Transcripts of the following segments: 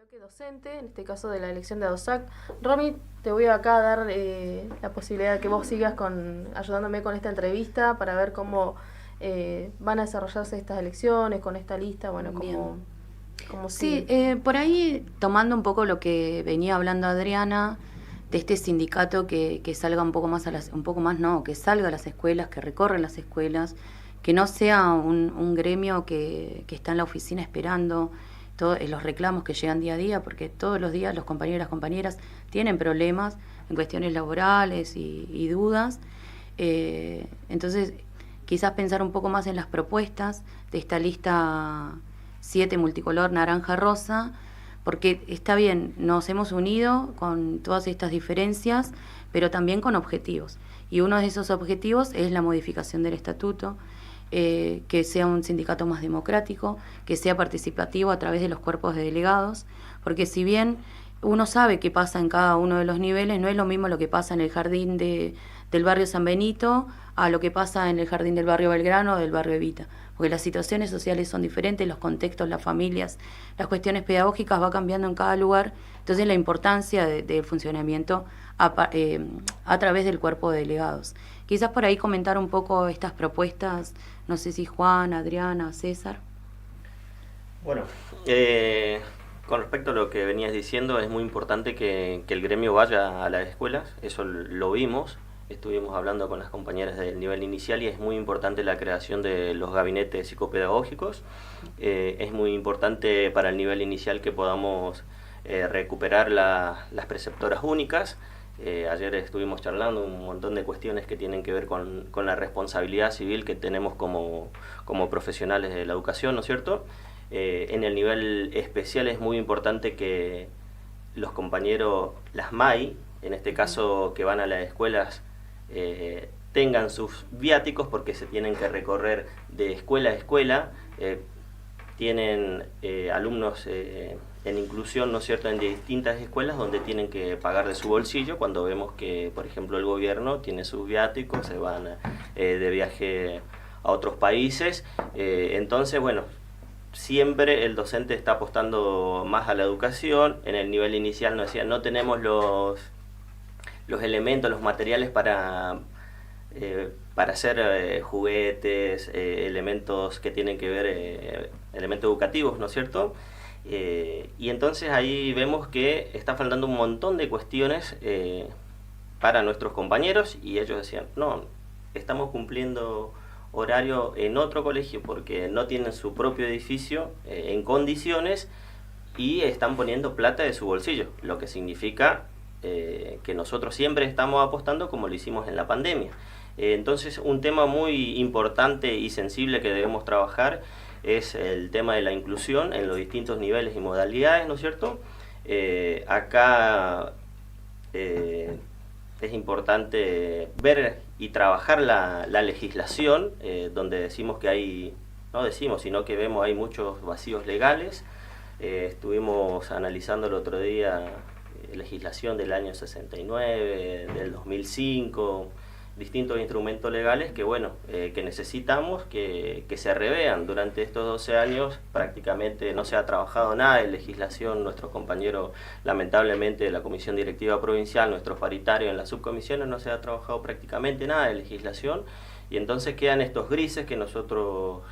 bloque docente, en este caso de la elección de ADOSAC. Romy, te voy acá a dar la posibilidad de que vos sigas ayudándome con esta entrevista para ver cómo van a desarrollarse estas elecciones, con esta lista, bueno, cómo Sí, sigue. por ahí tomando un poco lo que venía hablando Adriana, de este sindicato que salga un poco más un poco más no, que salga a las escuelas, que recorra las escuelas, que no sea un gremio que está en la oficina esperando los reclamos que llegan día a día, porque todos los días los compañeros y las compañeras tienen problemas en cuestiones laborales y dudas. Entonces, quizás pensar un poco más en las propuestas de esta lista 7 multicolor naranja-rosa, porque está bien, nos hemos unido con todas estas diferencias, pero también con objetivos. Y uno de esos objetivos es la modificación del estatuto, que sea un sindicato más democrático, que sea participativo a través de los cuerpos de delegados, porque si bien uno sabe qué pasa en cada uno de los niveles, no es lo mismo lo que pasa en el jardín del barrio San Benito a lo que pasa en el jardín del barrio Belgrano o del barrio Evita, porque las situaciones sociales son diferentes, los contextos, las familias, las cuestiones pedagógicas va cambiando en cada lugar, entonces la importancia del funcionamiento a través del cuerpo de delegados. Quizás por ahí comentar un poco estas propuestas, no sé si Juan, Adriana, César. Bueno, con respecto a lo que venías diciendo, es muy importante que el gremio vaya a las escuelas, eso lo vimos, estuvimos hablando con las compañeras del nivel inicial y es muy importante la creación de los gabinetes psicopedagógicos, es muy importante para el nivel inicial que podamos recuperar las preceptoras únicas. Ayer estuvimos charlando un montón de cuestiones que tienen que ver con la responsabilidad civil que tenemos como profesionales de la educación, ¿no es cierto? En el nivel especial es muy importante que los compañeros, las MAI, en este caso que van a las escuelas, tengan sus viáticos porque se tienen que recorrer de escuela a escuela, tienen alumnos en inclusión, ¿no es cierto?, en distintas escuelas donde tienen que pagar de su bolsillo, cuando vemos que, por ejemplo, el gobierno tiene sus viáticos, se van de viaje a otros países, entonces, bueno, siempre el docente está apostando más a la educación. En el nivel inicial nos decían, no tenemos los elementos, los materiales para hacer juguetes, elementos que tienen que ver, elementos educativos, ¿no es cierto? Y entonces ahí vemos que está faltando un montón de cuestiones para nuestros compañeros y ellos decían, no, estamos cumpliendo horario en otro colegio porque no tienen su propio edificio en condiciones y están poniendo plata de su bolsillo, lo que significa que nosotros siempre estamos apostando como lo hicimos en la pandemia. Entonces un tema muy importante y sensible que debemos trabajar es el tema de la inclusión en los distintos niveles y modalidades, ¿no es cierto? Acá es importante ver y trabajar la legislación, donde decimos que hay, no decimos, sino que vemos hay muchos vacíos legales. Estuvimos analizando el otro día legislación del año 69, del 2005, distintos instrumentos legales que, bueno, que necesitamos que se revean. Durante estos 12 años prácticamente no se ha trabajado nada de legislación. Nuestros compañeros, lamentablemente, de la Comisión Directiva Provincial, nuestros paritarios en las subcomisiones, no se ha trabajado prácticamente nada de legislación. Y entonces quedan estos grises que nosotros,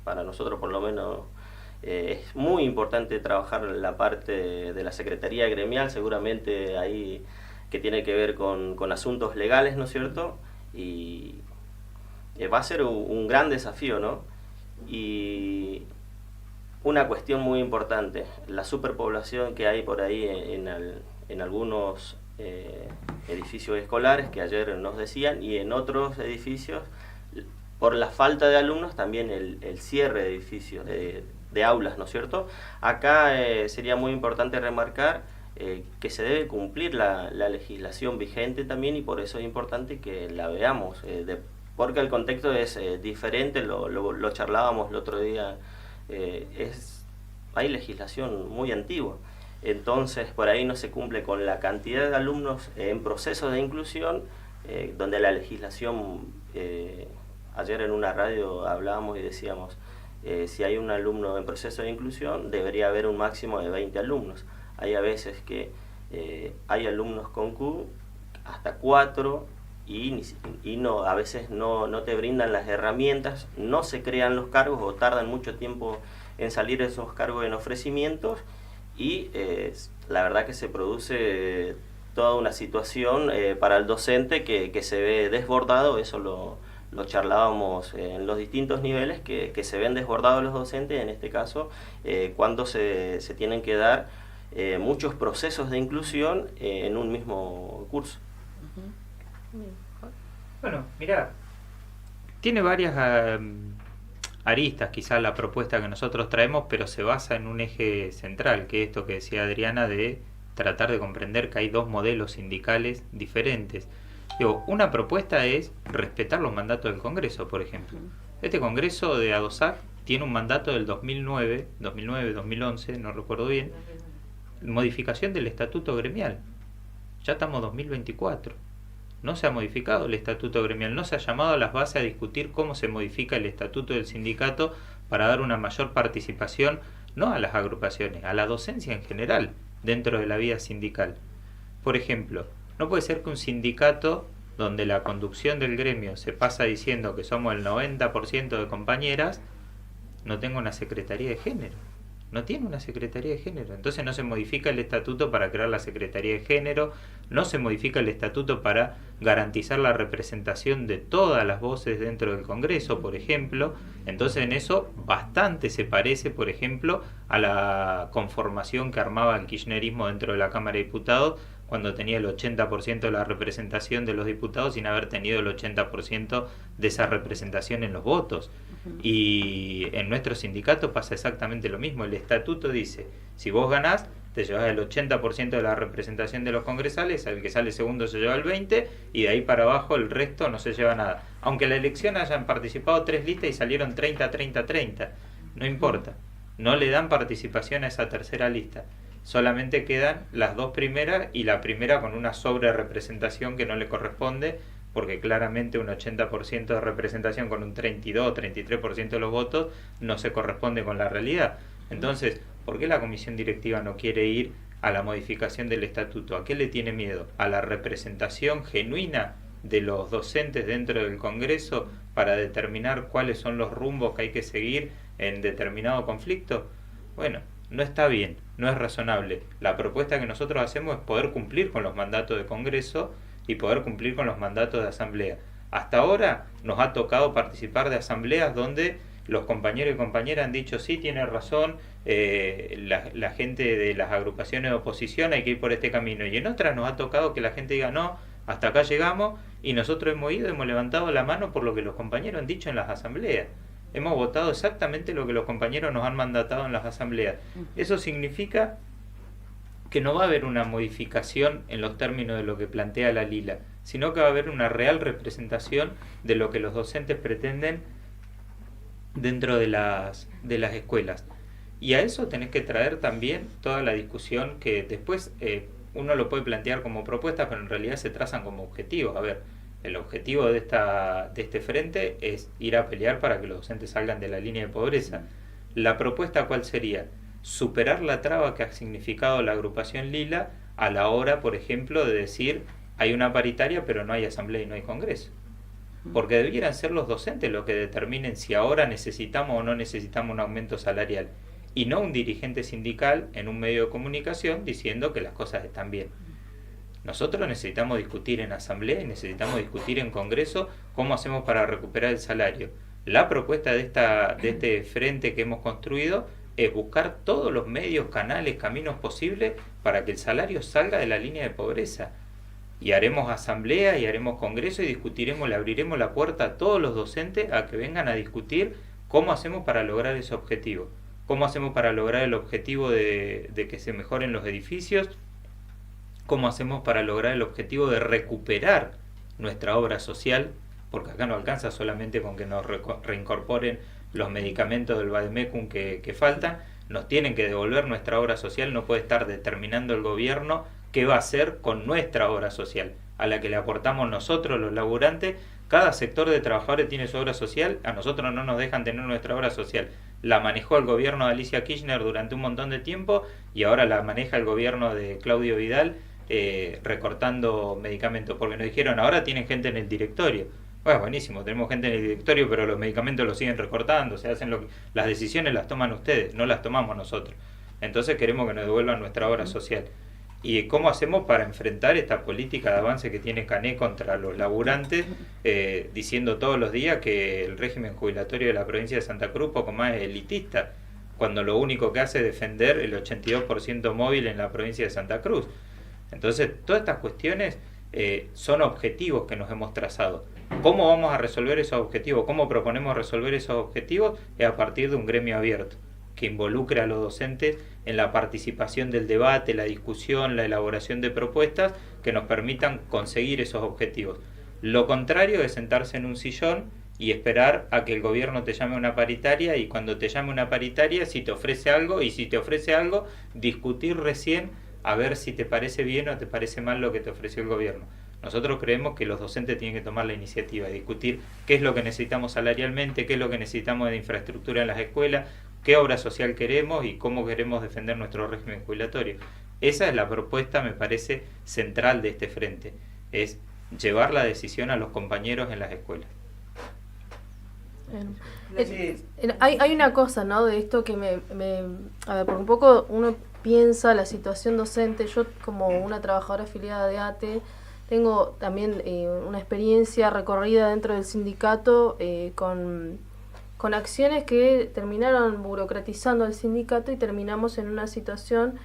para nosotros por lo menos, es muy importante trabajar la parte de la Secretaría Gremial, seguramente ahí que tiene que ver con asuntos legales, ¿no es cierto? Y va a ser un gran desafío, ¿no? Y una cuestión muy importante, la superpoblación que hay por ahí en algunos edificios escolares, que ayer nos decían, y en otros edificios, por la falta de alumnos, también el cierre de edificios, de aulas, ¿no es cierto? Acá sería muy importante remarcar que se debe cumplir la legislación vigente también y por eso es importante que la veamos, porque el contexto es diferente, lo charlábamos el otro día, hay legislación muy antigua, entonces por ahí no se cumple con la cantidad de alumnos en proceso de inclusión, donde la legislación, ayer en una radio hablábamos y decíamos, si hay un alumno en proceso de inclusión, debería haber un máximo de 20 alumnos. Hay a veces que hay alumnos con Q, hasta 4, y no, a veces no te brindan las herramientas, no se crean los cargos o tardan mucho tiempo en salir esos cargos en ofrecimientos, y la verdad que se produce toda una situación para el docente que se ve desbordado. Eso lo charlábamos en los distintos niveles, que se ven desbordados los docentes, en este caso, cuando se tienen que dar muchos procesos de inclusión en un mismo curso. Bueno, mirá, tiene varias aristas quizás la propuesta que nosotros traemos, pero se basa en un eje central, que es esto que decía Adriana, de tratar de comprender que hay dos modelos sindicales diferentes. Digo, una propuesta es respetar los mandatos del Congreso, por ejemplo. Este Congreso de ADOSAC tiene un mandato del 2009-2011, no recuerdo bien, modificación del estatuto gremial. Ya estamos en 2024. No se ha modificado el estatuto gremial, no se ha llamado a las bases a discutir cómo se modifica el estatuto del sindicato para dar una mayor participación, no a las agrupaciones, a la docencia en general dentro de la vida sindical. Por ejemplo, no puede ser que un sindicato donde la conducción del gremio se pasa diciendo que somos el 90% de compañeras, no tenga una secretaría de género. No tiene una secretaría de género. Entonces no se modifica el estatuto para crear la secretaría de género, no se modifica el estatuto para garantizar la representación de todas las voces dentro del Congreso, por ejemplo. Entonces en eso bastante se parece, por ejemplo, a la conformación que armaba el kirchnerismo dentro de la Cámara de Diputados, cuando tenía el 80% de la representación de los diputados sin haber tenido el 80% de esa representación en los votos. Y en nuestro sindicato pasa exactamente lo mismo. El estatuto dice, si vos ganás, te llevas el 80% de la representación de los congresales, el que sale segundo se lleva el 20%, y de ahí para abajo el resto no se lleva nada. Aunque en la elección hayan participado 3 listas y salieron 30-30-30, no importa. No le dan participación a esa tercera lista. Solamente quedan las 2 primeras, y la primera con una sobre representación que no le corresponde, porque claramente un 80% de representación con un 32 o 33% de los votos no se corresponde con la realidad. Entonces, ¿por qué la comisión directiva no quiere ir a la modificación del estatuto? ¿A qué le tiene miedo? ¿A la representación genuina de los docentes dentro del Congreso para determinar cuáles son los rumbos que hay que seguir en determinado conflicto? Bueno, no está bien, no es razonable. La propuesta que nosotros hacemos es poder cumplir con los mandatos de Congreso y poder cumplir con los mandatos de asamblea. Hasta ahora nos ha tocado participar de asambleas donde los compañeros y compañeras han dicho sí, tiene razón, la gente de las agrupaciones de oposición hay que ir por este camino, y en otras nos ha tocado que la gente diga no, hasta acá llegamos, y nosotros hemos ido, hemos levantado la mano por lo que los compañeros han dicho en las asambleas. Hemos votado exactamente lo que los compañeros nos han mandatado en las asambleas. Eso significa que no va a haber una modificación en los términos de lo que plantea la Lila, sino que va a haber una real representación de lo que los docentes pretenden dentro de las escuelas. Y a eso tenés que traer también toda la discusión que después uno lo puede plantear como propuesta, pero en realidad se trazan como objetivos. A ver, el objetivo de este frente es ir a pelear para que los docentes salgan de la línea de pobreza. ¿La propuesta cuál sería? Superar la traba que ha significado la agrupación Lila a la hora, por ejemplo, de decir hay una paritaria pero no hay asamblea y no hay congreso. Porque debieran ser los docentes los que determinen si ahora necesitamos o no necesitamos un aumento salarial, y no un dirigente sindical en un medio de comunicación diciendo que las cosas están bien. Nosotros necesitamos discutir en asamblea y necesitamos discutir en congreso cómo hacemos para recuperar el salario. La propuesta de este frente que hemos construido es buscar todos los medios, canales, caminos posibles para que el salario salga de la línea de pobreza. Y haremos asamblea y haremos congreso y discutiremos, le abriremos la puerta a todos los docentes a que vengan a discutir cómo hacemos para lograr ese objetivo. Cómo hacemos para lograr el objetivo de que se mejoren los edificios. Cómo hacemos para lograr el objetivo de recuperar nuestra obra social, porque acá no alcanza solamente con que nos reincorporen los medicamentos del Vademecum que faltan, nos tienen que devolver nuestra obra social. No puede estar determinando el gobierno qué va a hacer con nuestra obra social, a la que le aportamos nosotros los laburantes Cada sector de trabajadores tiene su obra social, a nosotros no nos dejan tener nuestra obra social. La manejó el gobierno de Alicia Kirchner durante un montón de tiempo y ahora la maneja el gobierno de Claudio Vidal recortando medicamentos, porque nos dijeron ahora tienen gente en el directorio. Bueno, buenísimo, tenemos gente en el directorio, pero los medicamentos los siguen recortando, se hacen las decisiones las toman ustedes, no las tomamos nosotros. Entonces queremos que nos devuelvan nuestra obra social. ¿Y cómo hacemos para enfrentar esta política de avance que tiene Cané contra los laburantes, diciendo todos los días que el régimen jubilatorio de la provincia de Santa Cruz poco más es elitista, cuando lo único que hace es defender el 82% móvil en la provincia de Santa Cruz? Entonces, todas estas cuestiones son objetivos que nos hemos trazado. ¿Cómo vamos a resolver esos objetivos? ¿Cómo proponemos resolver esos objetivos? Es a partir de un gremio abierto, que involucre a los docentes en la participación del debate, la discusión, la elaboración de propuestas que nos permitan conseguir esos objetivos. Lo contrario es sentarse en un sillón y esperar a que el gobierno te llame a una paritaria, y cuando te llame una paritaria, si te ofrece algo, y si te ofrece algo, discutir recién a ver si te parece bien o te parece mal lo que te ofreció el gobierno. Nosotros creemos que los docentes tienen que tomar la iniciativa de discutir qué es lo que necesitamos salarialmente, qué es lo que necesitamos de infraestructura en las escuelas, qué obra social queremos y cómo queremos defender nuestro régimen jubilatorio. Esa es la propuesta, me parece, central de este frente, es llevar la decisión a los compañeros en las escuelas. Hay una cosa, ¿no?, de esto que a ver, por un poco uno piensa la situación docente. Yo, como una trabajadora afiliada de ATE, tengo también una experiencia recorrida dentro del sindicato con acciones que terminaron burocratizando al sindicato, y terminamos en una situación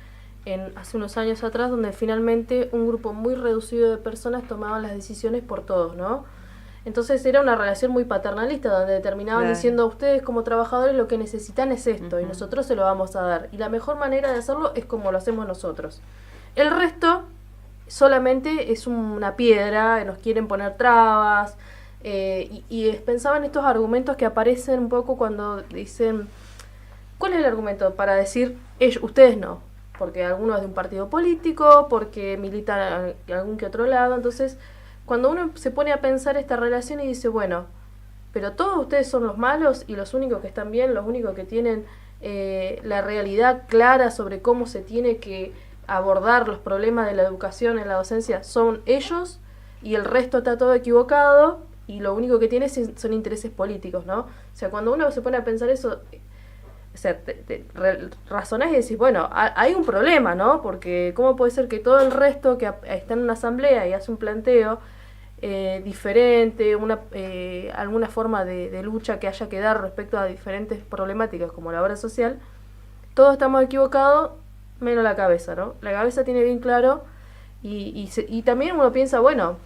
hace unos años atrás donde finalmente un grupo muy reducido de personas tomaban las decisiones por todos, ¿no? Entonces era una relación muy paternalista, donde terminaban diciendo: ustedes como trabajadores lo que necesitan es esto, y nosotros se lo vamos a dar, y la mejor manera de hacerlo es como lo hacemos nosotros. El resto solamente es una piedra, nos quieren poner trabas, y pensaban estos argumentos que aparecen un poco cuando dicen: ¿cuál es el argumento para decir ustedes no? Porque alguno es de un partido político, porque militan en algún que otro lado. Entonces, cuando uno se pone a pensar esta relación y dice: bueno, pero todos ustedes son los malos, y los únicos que están bien, los únicos que tienen la realidad clara sobre cómo se tiene que abordar los problemas de la educación en la docencia son ellos, y el resto está todo equivocado, y lo único que tiene son intereses políticos, ¿no? O sea, cuando uno se pone a pensar eso, o sea, razonás y decís: bueno, hay un problema, ¿no? Porque ¿cómo puede ser que todo el resto que está en una asamblea y hace un planteo diferente, alguna forma de lucha que haya que dar respecto a diferentes problemáticas como la obra social, todos estamos equivocados menos la cabeza, ¿no? La cabeza tiene bien claro, y también uno piensa: bueno,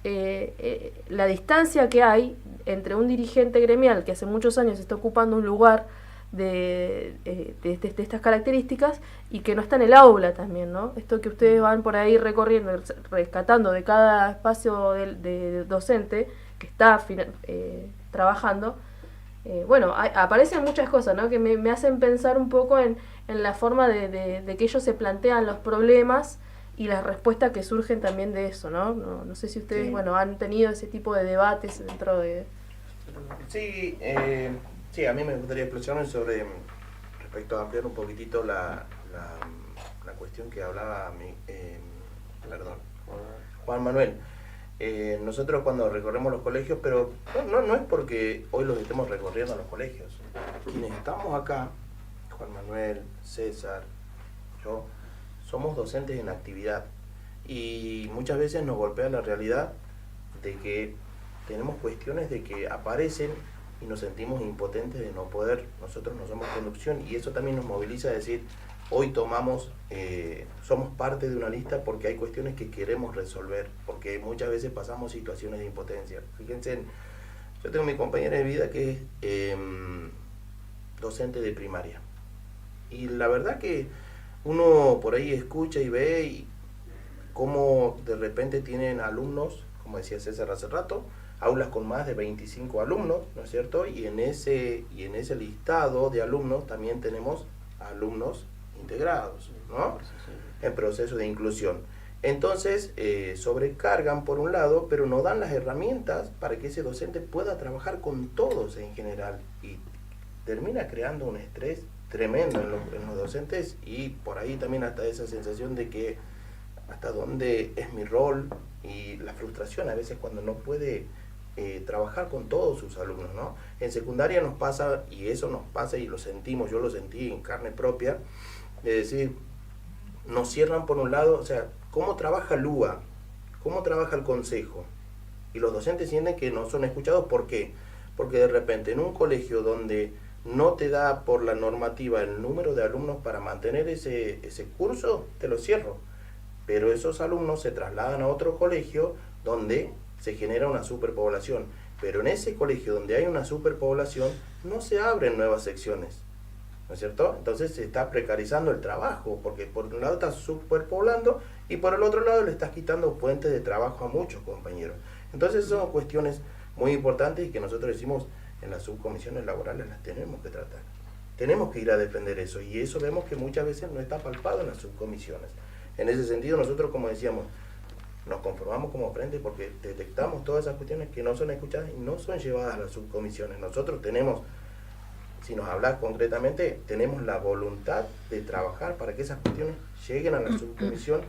la distancia que hay entre un dirigente gremial que hace muchos años está ocupando un lugar de estas características, y que no está en el aula también, ¿no? Esto que ustedes van por ahí recorriendo, rescatando de cada espacio de docente que está trabajando, bueno, aparecen muchas cosas, ¿no?, que me hacen pensar un poco en la forma de que ellos se plantean los problemas y las respuestas que surgen también de eso, ¿no? No sé si ustedes, bueno, han tenido ese tipo de debates dentro de... Sí, sí, a mí me gustaría explosionar sobre, respecto a ampliar un poquitito la cuestión que hablaba Juan Manuel. Nosotros cuando recorremos los colegios, pero no es porque hoy los estemos recorriendo a los colegios. Quienes estamos acá, Juan Manuel, César, yo, somos docentes en actividad, y muchas veces nos golpea la realidad de que tenemos cuestiones de que aparecen y nos sentimos impotentes de no poder. Nosotros no somos conducción, y eso también nos moviliza a decir: hoy somos parte de una lista porque hay cuestiones que queremos resolver, porque muchas veces pasamos situaciones de impotencia. Fíjense, yo tengo mi compañera de vida que es docente de primaria, y la verdad que uno por ahí escucha y ve y cómo de repente tienen alumnos, como decía César hace rato, aulas con más de 25 alumnos, ¿no es cierto? Y en ese listado de alumnos también tenemos alumnos integrados, ¿no?, en proceso de inclusión. Entonces sobrecargan por un lado, pero no dan las herramientas para que ese docente pueda trabajar con todos en general, y termina creando un estrés tremendo en los docentes, y por ahí también hasta esa sensación de que hasta dónde es mi rol, y la frustración a veces cuando no puede trabajar con todos sus alumnos, ¿no? En secundaria nos pasa, y eso nos pasa y lo sentimos, yo lo sentí en carne propia, de decir, nos cierran por un lado, o sea, ¿cómo trabaja el UA? ¿Cómo trabaja el consejo? Y los docentes sienten que no son escuchados. ¿Por qué? Porque de repente en un colegio donde no te da por la normativa el número de alumnos para mantener ese curso, te lo cierro. Pero esos alumnos se trasladan a otro colegio donde se genera una superpoblación. Pero en ese colegio donde hay una superpoblación no se abren nuevas secciones, ¿no es cierto? Entonces se está precarizando el trabajo, porque por un lado estás superpoblando y por el otro lado le estás quitando fuentes de trabajo a muchos compañeros. Entonces son cuestiones muy importantes y que nosotros decimos en las subcomisiones laborales las tenemos que tratar. Tenemos que ir a defender eso, y eso vemos que muchas veces no está palpado en las subcomisiones. En ese sentido nosotros, como decíamos, nos conformamos como frente porque detectamos todas esas cuestiones que no son escuchadas y no son llevadas a las subcomisiones. Nosotros tenemos, si nos hablas concretamente, tenemos la voluntad de trabajar para que esas cuestiones lleguen a la subcomisión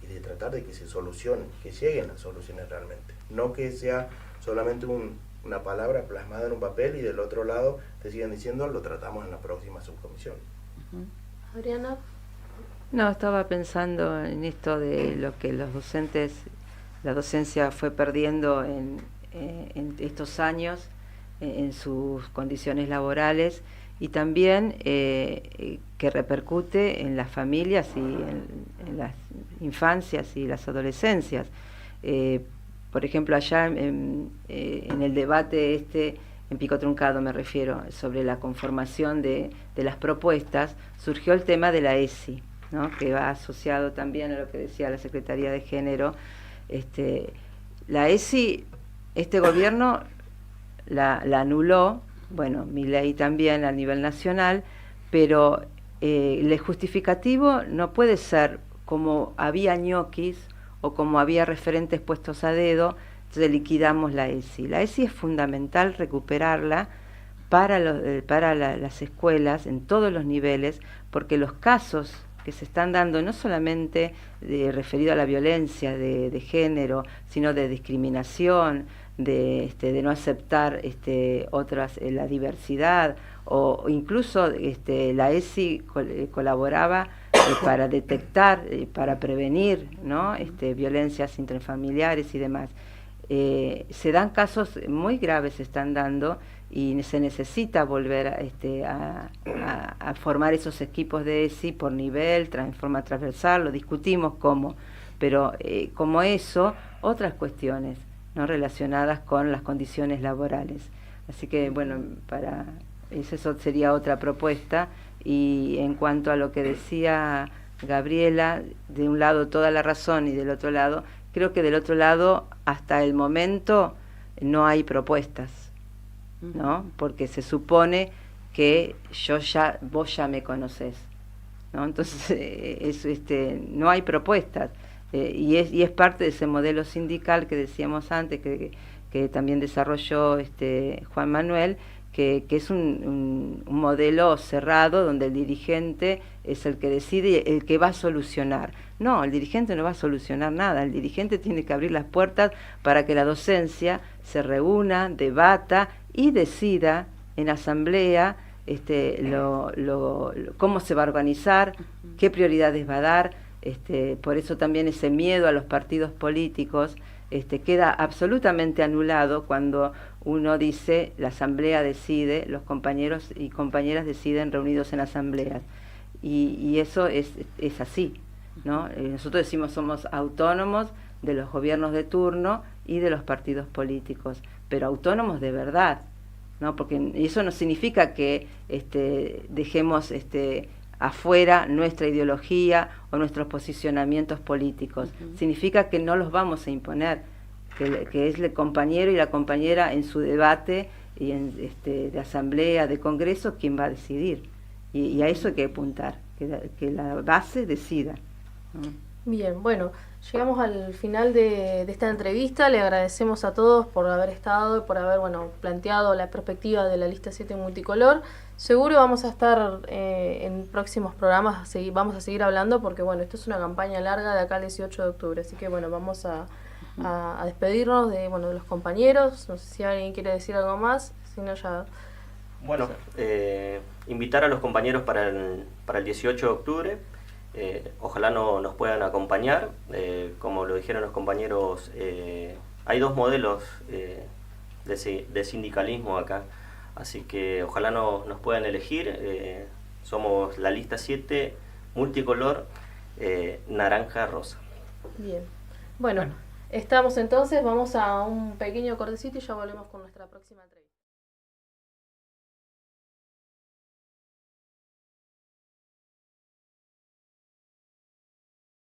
y de tratar de que se solucionen, que lleguen las soluciones realmente. No que sea solamente una palabra plasmada en un papel y del otro lado te siguen diciendo lo tratamos en la próxima subcomisión. Adriana. No, estaba pensando en esto de lo que los docentes, la docencia fue perdiendo en estos años, en sus condiciones laborales, y también que repercute en las familias y en las infancias y las adolescencias. Por ejemplo, allá en el debate en Pico Truncado me refiero, sobre la conformación de las propuestas, surgió el tema de la ESI, ¿no? Que va asociado también a lo que decía la Secretaría de Género. La ESI, este gobierno la anuló, bueno, Milei también a nivel nacional, pero el justificativo no puede ser como había ñoquis o como había referentes puestos a dedo, entonces liquidamos la ESI. La ESI es fundamental recuperarla para las escuelas en todos los niveles, porque los casos que se están dando no solamente referido a la violencia de género, sino de discriminación, de no aceptar otras, la diversidad, o incluso la ESI colaboraba para detectar, para prevenir, ¿no? Violencias intrafamiliares y demás. Se dan casos muy graves, se están dando, y se necesita volver a formar esos equipos de ESI por nivel, en forma transversal, lo discutimos cómo, pero como eso, otras cuestiones, ¿no? Relacionadas con las condiciones laborales. Así que, bueno, eso sería otra propuesta. Y en cuanto a lo que decía Gabriela, de un lado toda la razón y del otro lado, creo que del otro lado hasta el momento no hay propuestas, ¿no? Porque se supone que vos ya me conocés, ¿no? Entonces no hay propuestas, y es parte de ese modelo sindical que decíamos antes, que también desarrolló Juan Manuel, que es un modelo cerrado donde el dirigente es el que decide, el que va a solucionar. No, el dirigente no va a solucionar nada, el dirigente tiene que abrir las puertas para que la docencia se reúna, debata y decida en asamblea cómo se va a organizar, qué prioridades va a dar. Por eso también ese miedo a los partidos políticos queda absolutamente anulado cuando uno dice la asamblea decide, los compañeros y compañeras deciden reunidos en asambleas, y eso es así, ¿no? Nosotros decimos somos autónomos de los gobiernos de turno y de los partidos políticos, pero autónomos de verdad, ¿no? Porque eso no significa que dejemos afuera nuestra ideología o nuestros posicionamientos políticos. Significa que no los vamos a imponer, que es el compañero y la compañera en su debate y de asamblea, de congreso, quien va a decidir. Y a eso hay que apuntar, que la base decida, ¿no? Bien, bueno, llegamos al final de esta entrevista. Le agradecemos a todos por haber estado y por haber, bueno, planteado la perspectiva de la lista 7 multicolor. Seguro vamos a estar en próximos programas, vamos a seguir hablando porque, bueno, esto es una campaña larga de acá al 18 de octubre. Así que, bueno, vamos a despedirnos de, bueno, de los compañeros. No sé si alguien quiere decir algo más, si no ya... Bueno, invitar a los compañeros para el 18 de octubre. Ojalá nos puedan acompañar. Como lo dijeron los compañeros, hay dos modelos de sindicalismo acá, así que ojalá nos puedan elegir. Somos la lista 7 multicolor, naranja rosa. Bien, bueno, estamos entonces, vamos a un pequeño cortecito y ya volvemos con nuestra próxima entrevista.